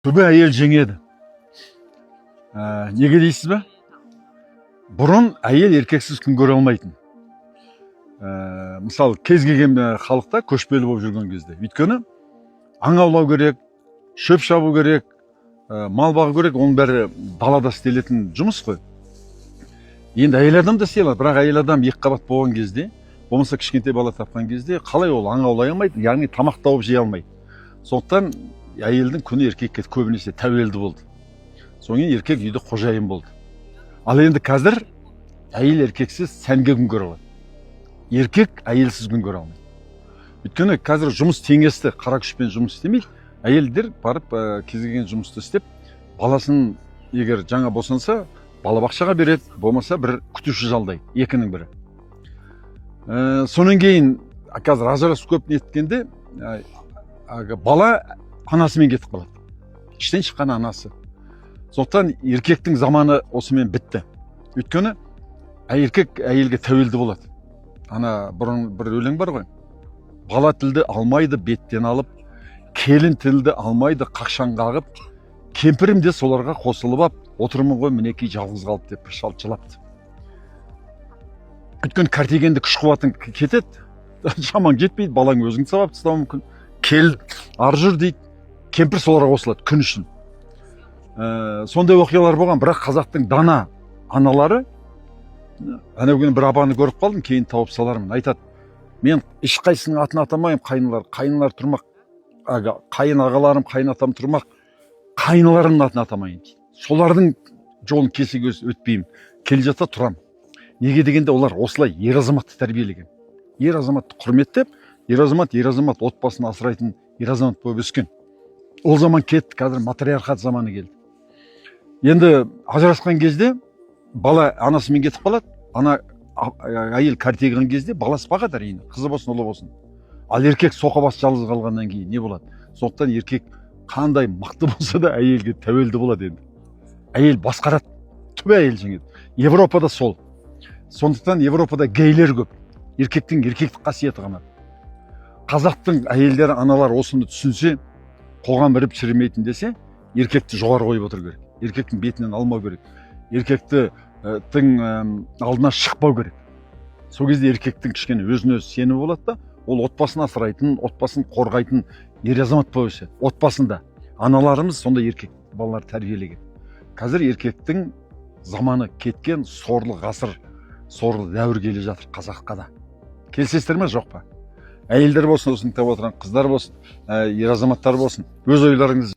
Түбі әйел жеңеді. Неге дейсіз бе? Бұрын әйел еркексіз күн көре алмайтын. Мысалы, кез келген халықта көшпелі болып жүрген кезде. Өйткені аң аулау керек, шөп шабу керек, мал бағу керек, оның бәрі далада істелетін жұмыс қой. Енді әйел адам да істей алады, бірақ әйел адам екі қабат болған кезде, болмаса кішкентай бала тапқан кезде, қалай ол аң аулай алмайды, яғни тамақ тауып жей алмайды. Сондықтан әйелдің күні еркекке көбінесе тәуелді болды. Содан кейін еркек үйде қожайын болды. Ал енді қазір әйел еркексіз сәнге күн көре алады. Еркек әйелсіз күн көре алмайды. Өйткені қазір жұмыс теңесті, қара күшпен жұмыс істемейді. Әйелдер барып кез келген жұмысты істеп, баласын егер жаңа босанса, балабақшаға береді, болмаса бір күтуші жалдайды, екінің бірі. Сонан кейін қазір ажырасу көп неткенде бала анасымен кетіп қалады. Іштен шыққан анасы. Сондықтан еркектің заманы осымен бітті. Өйткені еркек әйелге тәуелді болады. Ана бұрын бір өлең бар ғой. Бала тілді алмайды беттен алып, келін тілді алмайды қақшан қағып, кемпірім де соларға қосылып ап, отырмын ғой мінекей жалғыз қалып деп шалт жылапты. Өйткені кәртегенде күш қуатың кетеді, шамаң жетпейді, балаң өзің сабап тастауы мүмкін. Кел, ар жүр дейді, кемпір соларға қосылады күн үшін. Сондай оқиғалар болған, бірақ қазақтың дана аналары, әнеу күні бір апаны көріп қалдым, кейін тауып салармын. Айтады, мен ешқайсының атын атамайым, қайнылар тұрмақ, қайын ағаларым, қайын атам тұрмақ, қайныларымның атын атамайын дейді. Солардың жолын кесек өтпеймін, келе жатса тұрам. Неге дегенде олар осылай ер азаматты тәрбиелеген. Ер азаматты құрметтеп, ер азамат отбасын асырайтын ер азамат болып өскен. Ол заман кетті, қазір матриархат заманы келді. Енді ажырасқан кезде бала анасымен кетіп қалады, әйел кәртейген кезде баласы бағады әрине, қызы болсын, ұлы болсын. Ал еркек соқабас жалғыз қалғаннан кейін не болады? Сондықтан еркек қандай мықты болса да әйелге тәуелді болады енді. Әйел басқарады, түбі әйел жеңеді. Европада сол. Сондықтан Европада гейлер көп. Еркектің еркектік қасиеті ғана. Қазақтың әйелдері, аналар осыны түсінсе, қоғам іріп шірімейтін десе, еркекті жоғары қойып отыр керек. Еркектің бетінен алмау керек. Еркектің алдына шықпау керек. Сол кезде еркектің кішкене өзіне өзі сенімі болады да, ол отбасын асырайтын, отбасын қорғайтын ер азамат болып өседі. Отбасында аналарымыз сондай еркек балалар тәрбиелеген. Қазір еркектің заманы кеткен, сорлы ғасыр, сорлы дәуір келе жатыр қазаққа да. Келісесіздер ме, жоқ па? Әйелдер болсын, осыны тауып отырған қыздар болсын, ер азаматтар болсын, өз ойларыңыз